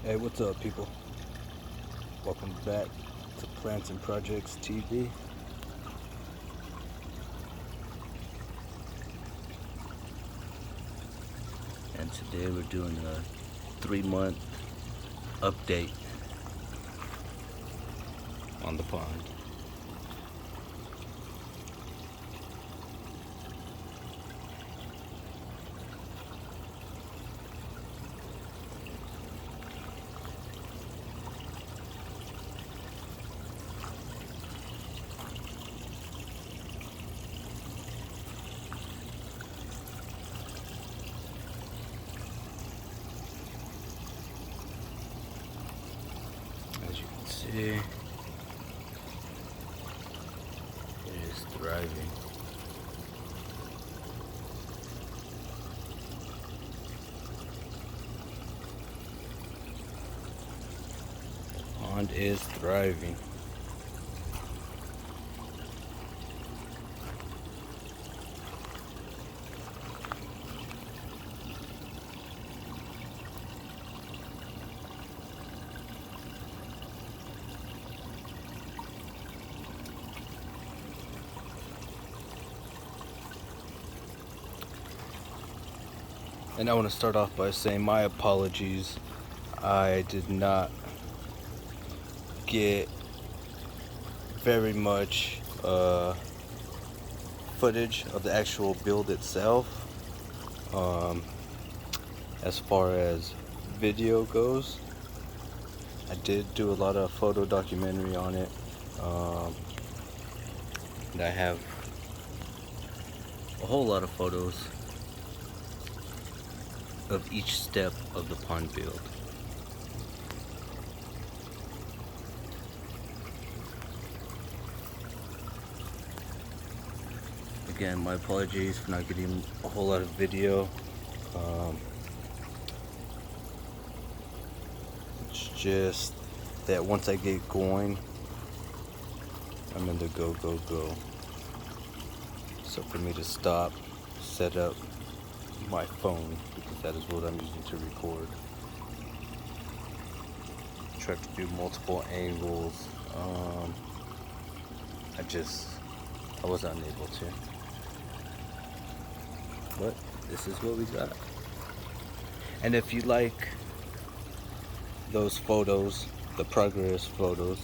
Hey, what's up, people? Welcome back to Plants and Projects TV. And today we're doing a 3-month update on the pond. As you can see, it is thriving. The pond is thriving. And I want to start off by saying my apologies. I did not get very much footage of the actual build itself. As far as video goes, I did do a lot of photo documentary on it. And I have a whole lot of photos of each step of the pond build. Again, my apologies for not getting a whole lot of video. It's just that once I get going, I'm in the go, go, go. So for me to stop, set up my phone, because that is what I'm using to record. Try to do multiple angles. I was unable to. But this is what we got. And if you like those photos, the progress photos,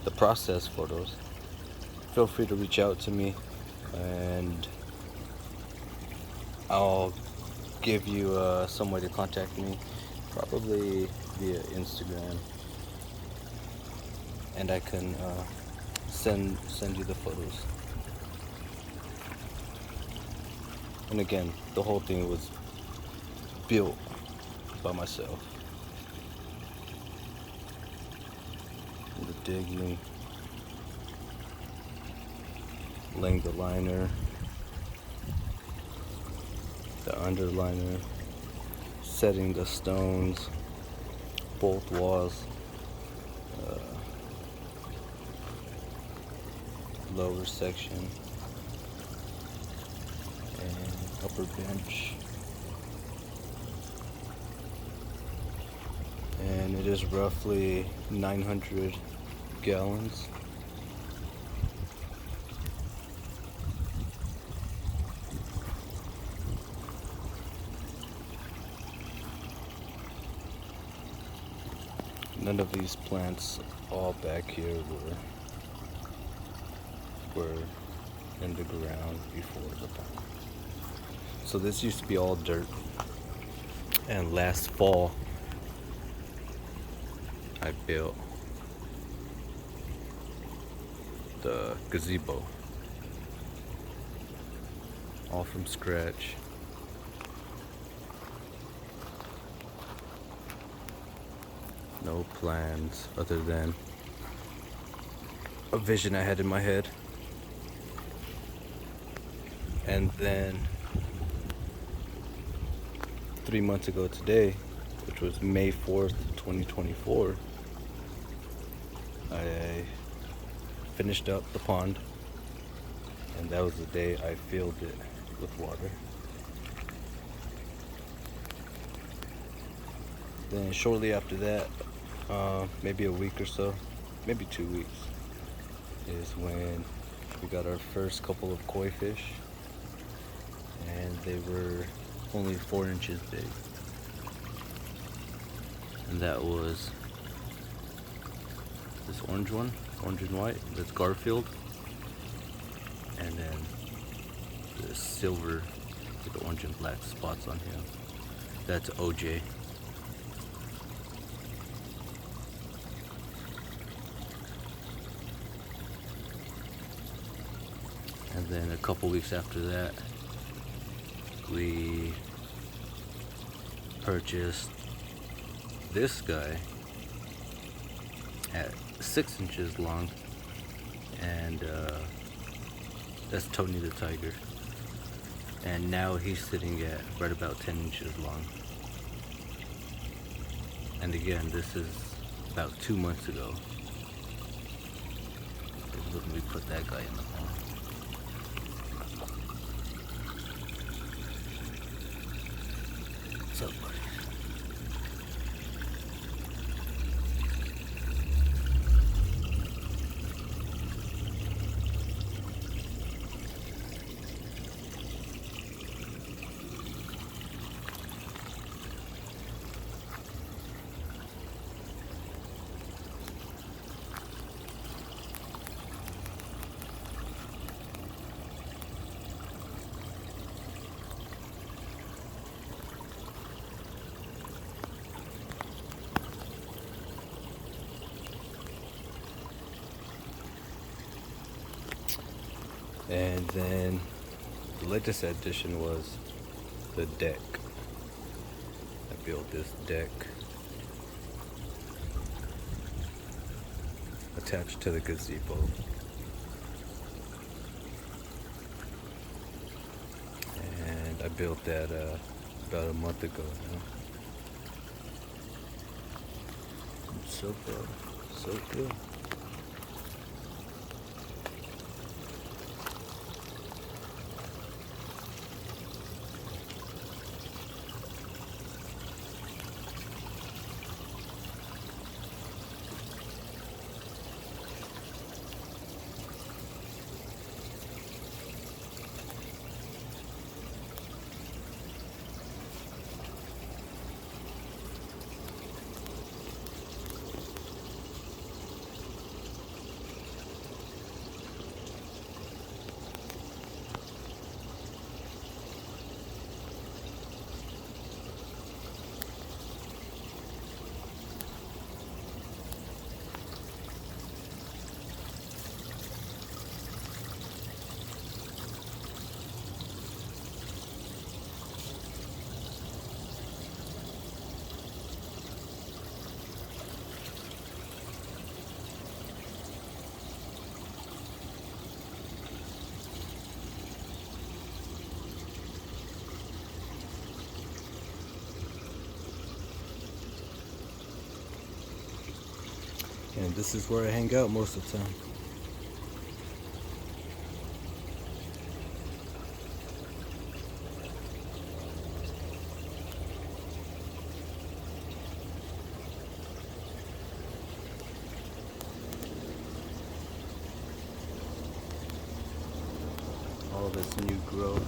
the process photos, feel free to reach out to me and I'll give you some way to contact me, probably via Instagram, and I can send you the photos. And again, the whole thing was built by myself. The digging, laying the liner, the underliner, setting the stones, both walls, lower section, and upper bench. And it is roughly 900 gallons. None of these plants all back here were in the ground before the pond. So this used to be all dirt. And last fall, I built the gazebo, all from scratch. No plans other than a vision I had in my head. And then 3 months ago today, which was May 4th, 2024, I finished up the pond, and that was the day I filled it with water. Then shortly after that, maybe a week or so, maybe 2 weeks, is when we got our first couple of koi fish, and they were only 4 inches big. And that was this orange one, orange and white, that's Garfield. And then the silver with the orange and black spots on him, that's OJ. And then a couple weeks after that, we purchased this guy at 6 inches long, and that's Tony the Tiger. And now he's sitting at right about 10 inches long. And again, this is about 2 months ago. When we put that guy in the pond. What's up, buddy? And then the latest addition was the deck. I built this deck attached to the gazebo. And I built that about a month ago now. So good, so good. And this is where I hang out most of the time. All this new growth.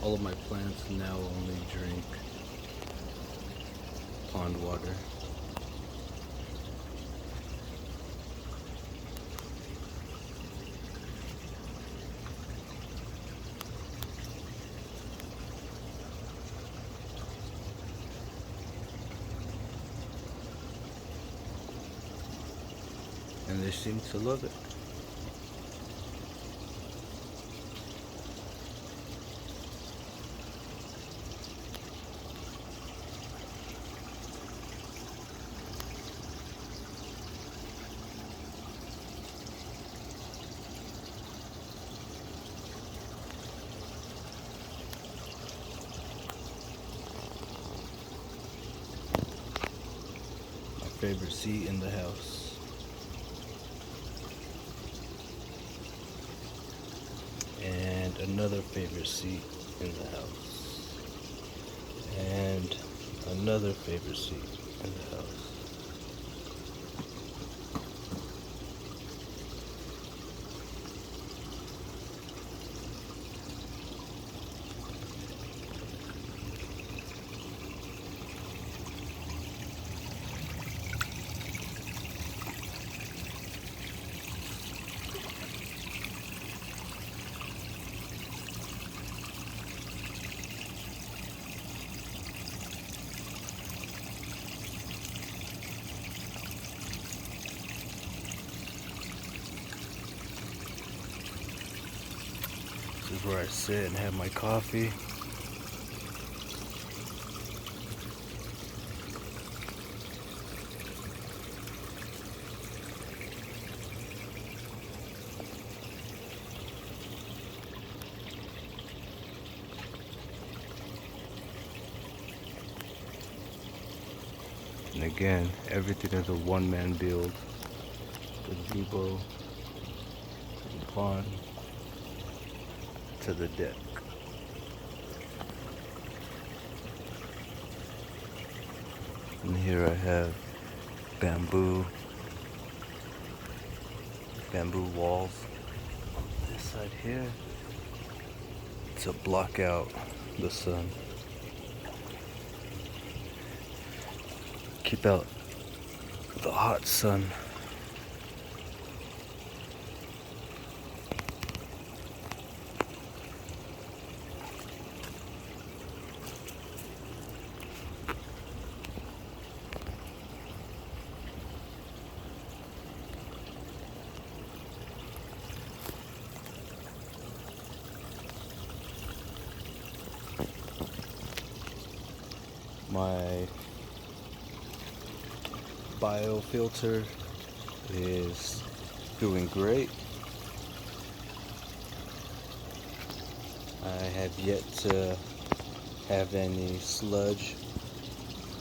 All of my plants now only drink pond water. And they seem to love it. favorite seat in the house. And another favorite seat in the house. And another favorite seat in the house. This is where I sit and have my coffee. And again, everything is a one-man build. The gazebo, to the pond, to the deck. And here I have bamboo walls on this side here to block out the sun. Keep out the hot sun. My biofilter is doing great. I have yet to have any sludge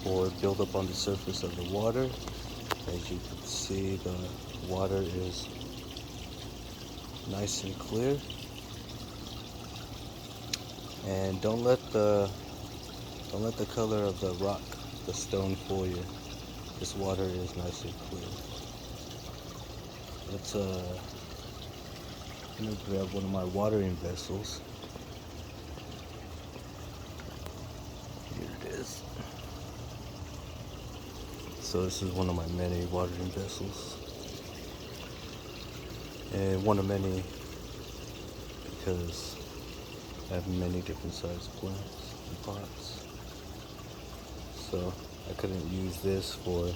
or buildup on the surface of the water. As you can see, the water is nice and clear. And don't let the color of the rock, the stone, fool you. This water is nice and clear. Let's I'm gonna grab one of my watering vessels. Here it is. So this is one of my many watering vessels. And one of many because I have many different sized plants and pots. So I couldn't use this for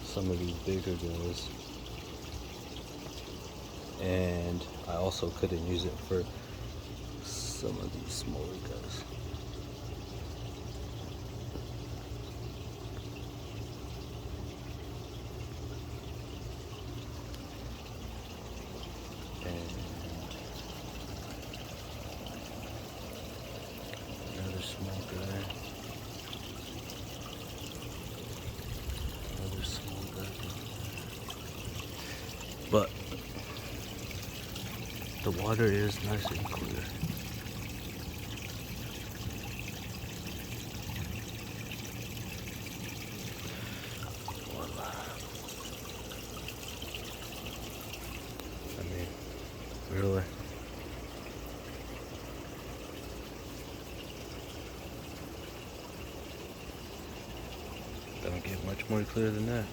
some of these bigger guys. And I also couldn't use it for some of these smaller guys. And another small guy. Another small guy. But the water is nice and clear. Voila. I mean, really. Don't get much more clear than that.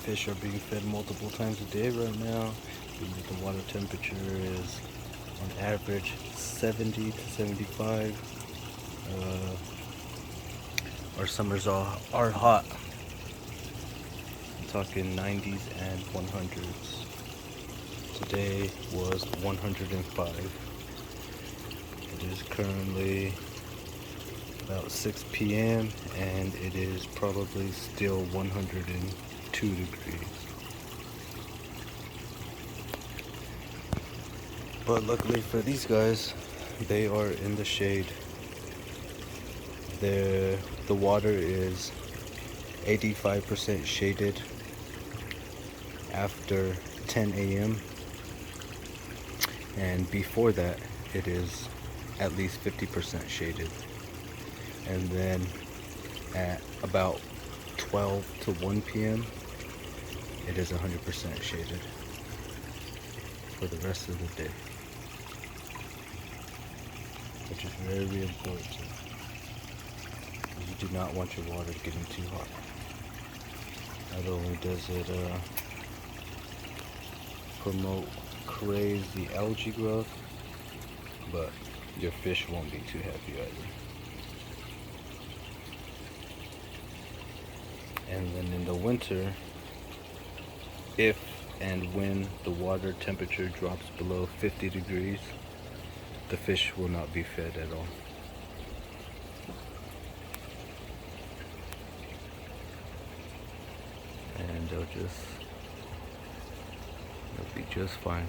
Fish are being fed multiple times a day right now. The water temperature is on average 70 to 75. Our summers are hot. I'm talking 90s and 100s. Today was 105. It is currently about 6 p.m. and it is probably still 102 degrees. But luckily for these guys, they are in the shade. The water is 85% shaded after 10 a.m. and before that it is at least 50% shaded, and then at about 12 to 1 p.m. it is 100% shaded for the rest of the day, which is very important. You do not want your water getting too hot. Not only does it promote crazy algae growth, but your fish won't be too happy either. And then in the winter, if and when the water temperature drops below 50 degrees, the fish will not be fed at all. And they'll be just fine.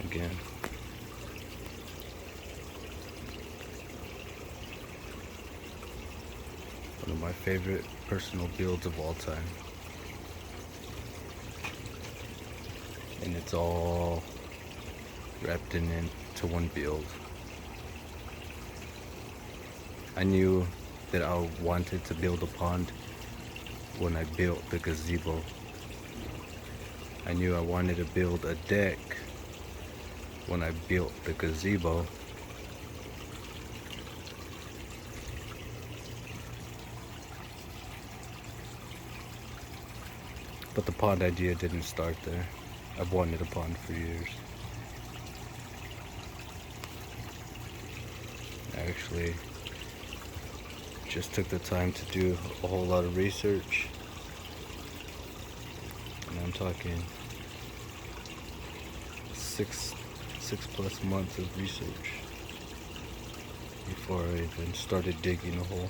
Again, one of my favorite personal builds of all time. And it's all wrapped into one build. I knew that I wanted to build a pond when I built the gazebo. I knew I wanted to build a deck when I built the gazebo. But the pond idea didn't start there. I've wanted a pond for years. I actually just took the time to do a whole lot of research. And I'm talking six plus months of research before I even started digging a hole.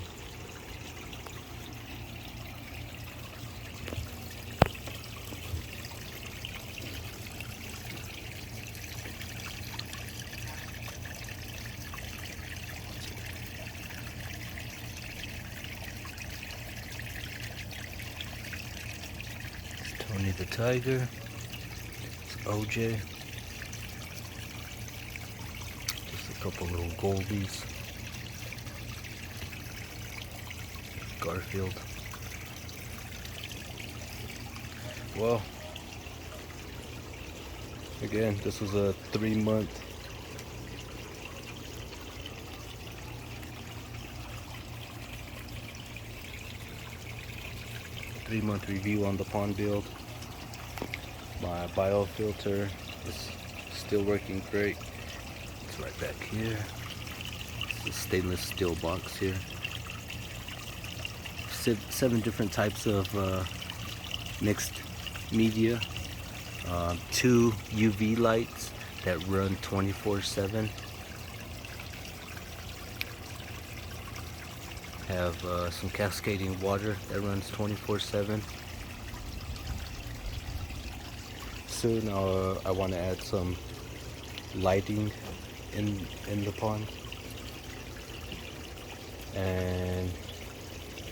It's Tony the Tiger. It's OJ. Couple little goldies. Garfield. Well, again, this was a 3-month review on the pond build. My biofilter is still working great. Right back here. This stainless steel box here. 7 different types of mixed media. 2 UV lights that run 24/7. Have some cascading water that runs 24/7. Soon I want to add some lighting in the pond, and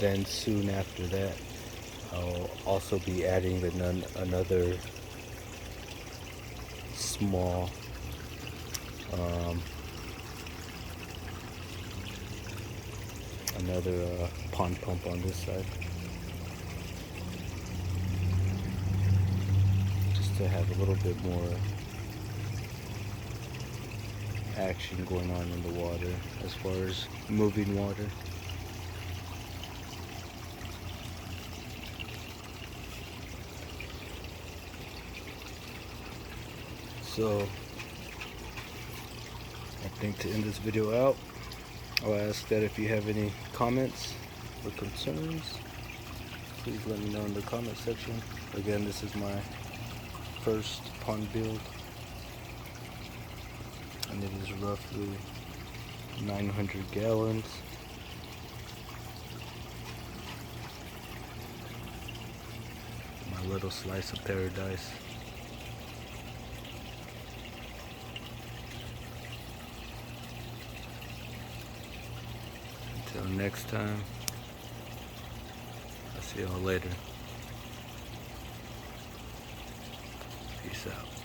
then soon after that I'll also be adding another small pond pump on this side, just to have a little bit more action going on in the water as far as moving water. So I think to end this video out, I'll ask that if you have any comments or concerns, please let me know in the comment section. Again, this is my first pond build, and it is roughly 900 gallons. My little slice of paradise. Until next time, I'll see y'all later. Peace out.